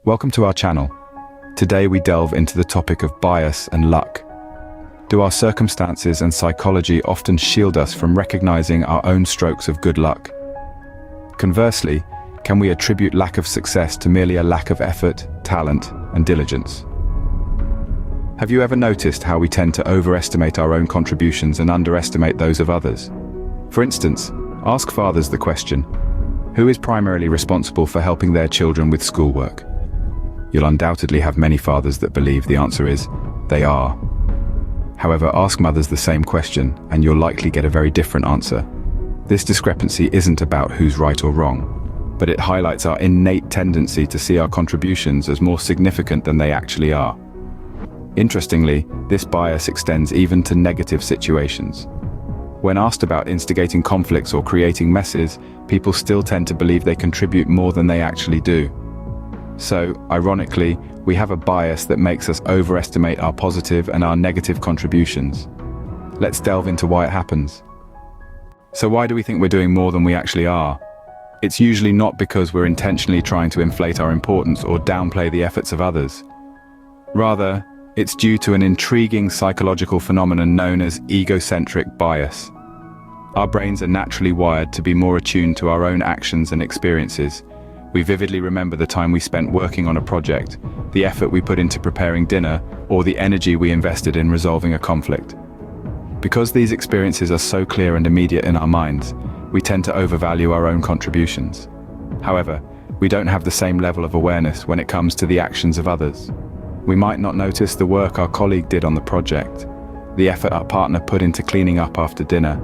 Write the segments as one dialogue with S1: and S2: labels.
S1: Welcome to our channel. Today we delve into the topic of bias and luck. Do our circumstances and psychology often shield us from recognizing our own strokes of good luck? Conversely, can we attribute lack of success to merely a lack of effort, talent, and diligence? Have you ever noticed how we tend to overestimate our own contributions and underestimate those of others? For instance, ask fathers the question, who is primarily responsible for helping their children with schoolwork? You'll undoubtedly have many fathers that believe the answer is, they are. However, ask mothers the same question, and you'll likely get a very different answer. This discrepancy isn't about who's right or wrong, but it highlights our innate tendency to see our contributions as more significant than they actually are. Interestingly, this bias extends even to negative situations. When asked about instigating conflicts or creating messes, people still tend to believe they contribute more than they actually do. So, ironically, we have a bias that makes us overestimate our positive and our negative contributions. Let's delve into why it happens. So why do we think we're doing more than we actually are? It's usually not because we're intentionally trying to inflate our importance or downplay the efforts of others. Rather, it's due to an intriguing psychological phenomenon known as egocentric bias. Our brains are naturally wired to be more attuned to our own actions and experiences. We vividly remember the time we spent working on a project, the effort we put into preparing dinner, or the energy we invested in resolving a conflict. Because these experiences are so clear and immediate in our minds, we tend to overvalue our own contributions. However, we don't have the same level of awareness when it comes to the actions of others. We might not notice the work our colleague did on the project, the effort our partner put into cleaning up after dinner,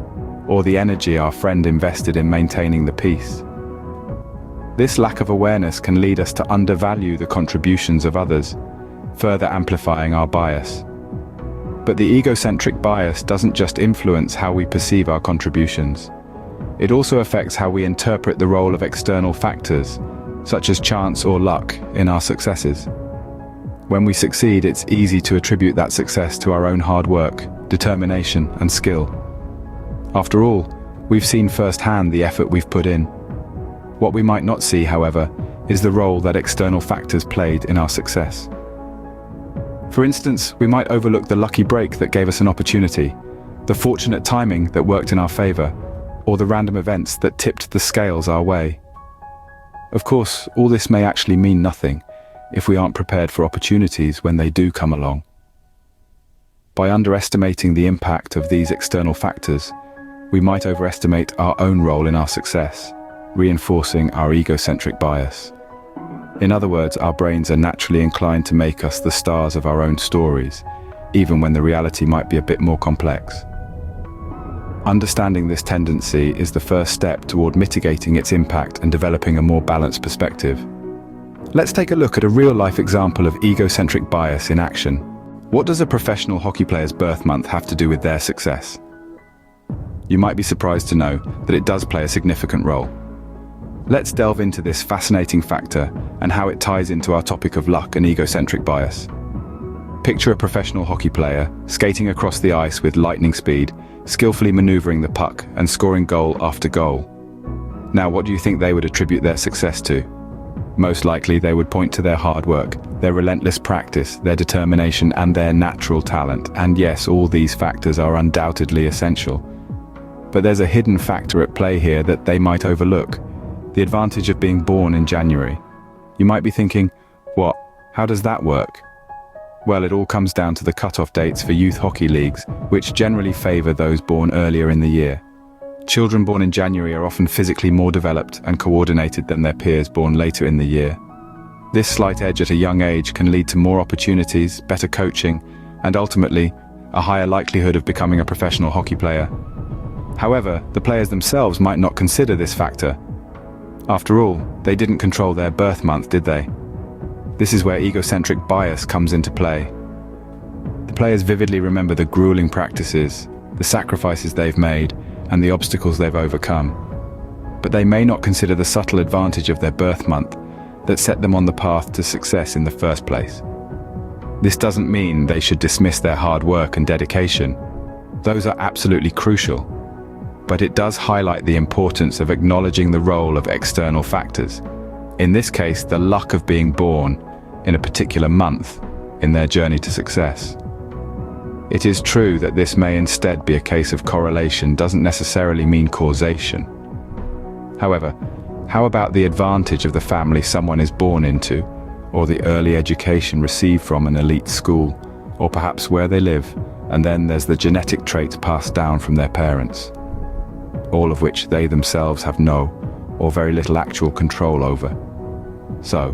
S1: or the energy our friend invested in maintaining the peace. This lack of awareness can lead us to undervalue the contributions of others, further amplifying our bias. But the egocentric bias doesn't just influence how we perceive our contributions. It also affects how we interpret the role of external factors, such as chance or luck, in our successes. When we succeed, it's easy to attribute that success to our own hard work, determination, and skill. After all, we've seen firsthand the effort we've put in. What we might not see, however, is the role that external factors played in our success. For instance, we might overlook the lucky break that gave us an opportunity, the fortunate timing that worked in our favor, or the random events that tipped the scales our way. Of course, all this may actually mean nothing if we aren't prepared for opportunities when they do come along. By underestimating the impact of these external factors, we might overestimate our own role in our success, reinforcing our egocentric bias. In other words, our brains are naturally inclined to make us the stars of our own stories, even when the reality might be a bit more complex. Understanding this tendency is the first step toward mitigating its impact and developing a more balanced perspective. Let's take a look at a real-life example of egocentric bias in action. What does a professional hockey player's birth month have to do with their success? You might be surprised to know that it does play a significant role. Let's delve into this fascinating factor and how it ties into our topic of luck and egocentric bias. Picture a professional hockey player skating across the ice with lightning speed, skillfully maneuvering the puck and scoring goal after goal. Now, what do you think they would attribute their success to? Most likely they would point to their hard work, their relentless practice, their determination, and their natural talent. And yes, all these factors are undoubtedly essential. But there's a hidden factor at play here that they might overlook: the advantage of being born in January. You might be thinking, what? How does that work? Well, it all comes down to the cutoff dates for youth hockey leagues, which generally favor those born earlier in the year. Children born in January are often physically more developed and coordinated than their peers born later in the year. This slight edge at a young age can lead to more opportunities, better coaching, and ultimately, a higher likelihood of becoming a professional hockey player. However, the players themselves might not consider this factor. After all, they didn't control their birth month, did they? This is where egocentric bias comes into play. The players vividly remember the grueling practices, the sacrifices they've made, and the obstacles they've overcome. But they may not consider the subtle advantage of their birth month that set them on the path to success in the first place. This doesn't mean they should dismiss their hard work and dedication. Those are absolutely crucial. But it does highlight the importance of acknowledging the role of external factors. In this case, the luck of being born in a particular month in their journey to success. It is true that this may instead be a case of correlation doesn't necessarily mean causation. However, how about the advantage of the family someone is born into, or the early education received from an elite school, or perhaps where they live, and then there's the genetic traits passed down from their parents, all of which they themselves have no or very little actual control over. So,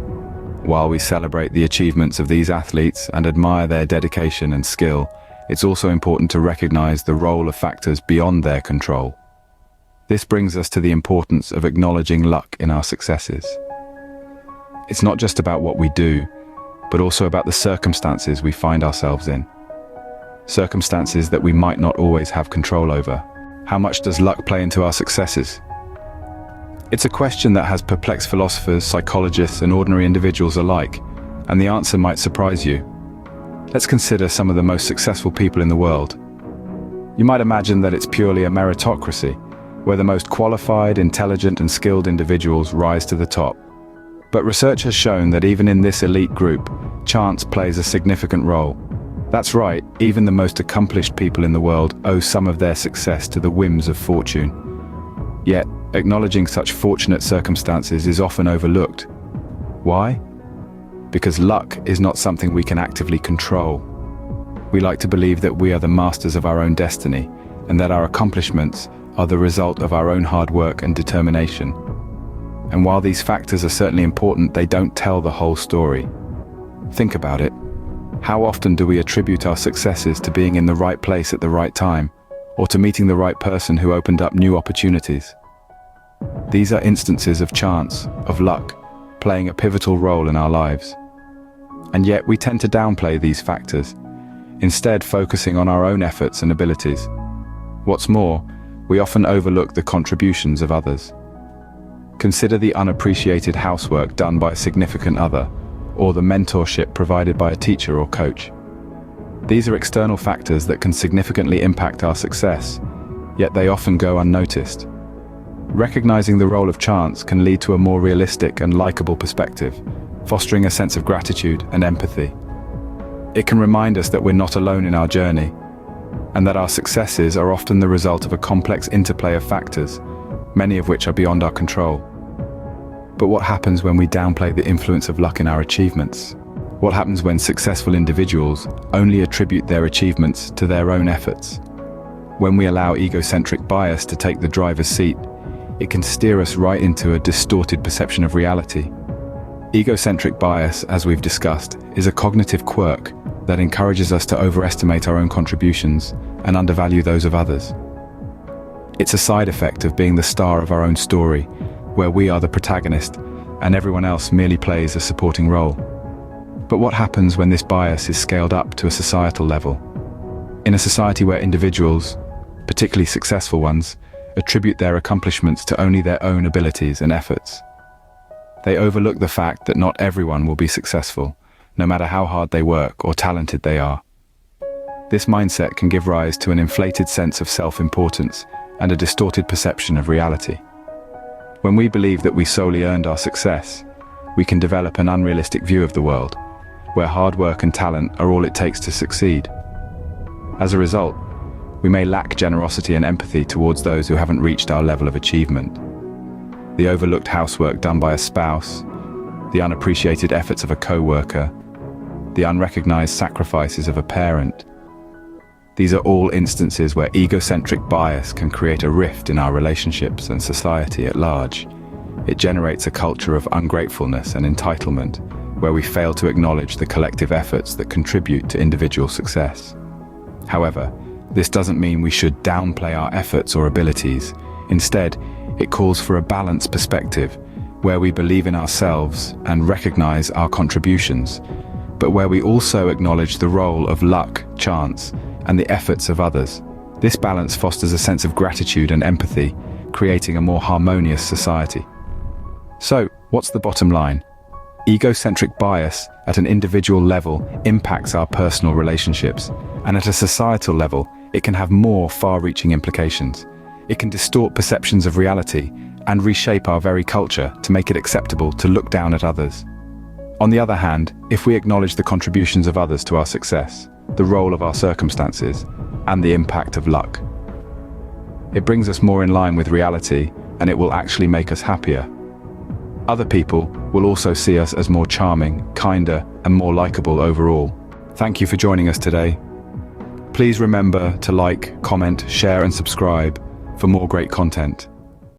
S1: while we celebrate the achievements of these athletes and admire their dedication and skill, it's also important to recognize the role of factors beyond their control. This brings us to the importance of acknowledging luck in our successes. It's not just about what we do, but also about the circumstances we find ourselves in. Circumstances that we might not always have control over. How much does luck play into our successes? It's a question that has perplexed philosophers, psychologists, and ordinary individuals alike, and the answer might surprise you. Let's consider some of the most successful people in the world. You might imagine that it's purely a meritocracy, where the most qualified, intelligent, and skilled individuals rise to the top. But research has shown that even in this elite group, chance plays a significant role. That's right, even the most accomplished people in the world owe some of their success to the whims of fortune. Yet, acknowledging such fortunate circumstances is often overlooked. Why? Because luck is not something we can actively control. We like to believe that we are the masters of our own destiny, and that our accomplishments are the result of our own hard work and determination. And while these factors are certainly important, they don't tell the whole story. Think about it. How often do we attribute our successes to being in the right place at the right time, or to meeting the right person who opened up new opportunities? These are instances of chance, of luck, playing a pivotal role in our lives. And yet we tend to downplay these factors, instead focusing on our own efforts and abilities. What's more, we often overlook the contributions of others. Consider the unappreciated housework done by a significant other, or the mentorship provided by a teacher or coach. These are external factors that can significantly impact our success, yet they often go unnoticed. Recognizing the role of chance can lead to a more realistic and likable perspective, fostering a sense of gratitude and empathy. It can remind us that we're not alone in our journey, and that our successes are often the result of a complex interplay of factors, many of which are beyond our control. But what happens when we downplay the influence of luck in our achievements? What happens when successful individuals only attribute their achievements to their own efforts? When we allow egocentric bias to take the driver's seat, it can steer us right into a distorted perception of reality. Egocentric bias, as we've discussed, is a cognitive quirk that encourages us to overestimate our own contributions and undervalue those of others. It's a side effect of being the star of our own story, where we are the protagonist and everyone else merely plays a supporting role. But what happens when this bias is scaled up to a societal level? In a society where individuals, particularly successful ones, attribute their accomplishments to only their own abilities and efforts, they overlook the fact that not everyone will be successful, no matter how hard they work or talented they are. This mindset can give rise to an inflated sense of self-importance and a distorted perception of reality. When we believe that we solely earned our success, we can develop an unrealistic view of the world, where hard work and talent are all it takes to succeed. As a result, we may lack generosity and empathy towards those who haven't reached our level of achievement. The overlooked housework done by a spouse, the unappreciated efforts of a co-worker, the unrecognized sacrifices of a parent. These are all instances where egocentric bias can create a rift in our relationships and society at large. It generates a culture of ungratefulness and entitlement, where we fail to acknowledge the collective efforts that contribute to individual success. However, this doesn't mean we should downplay our efforts or abilities. Instead, it calls for a balanced perspective, where we believe in ourselves and recognize our contributions, but where we also acknowledge the role of luck, chance, and the efforts of others. This balance fosters a sense of gratitude and empathy, creating a more harmonious society. So, what's the bottom line? Egocentric bias at an individual level impacts our personal relationships, and at a societal level, it can have more far-reaching implications. It can distort perceptions of reality and reshape our very culture to make it acceptable to look down at others. On the other hand, if we acknowledge the contributions of others to our success, the role of our circumstances, and the impact of luck, it brings us more in line with reality, and it will actually make us happier. Other people will also see us as more charming, kinder, and more likable overall. Thank you for joining us today. Please remember to like, comment, share, and subscribe for more great content.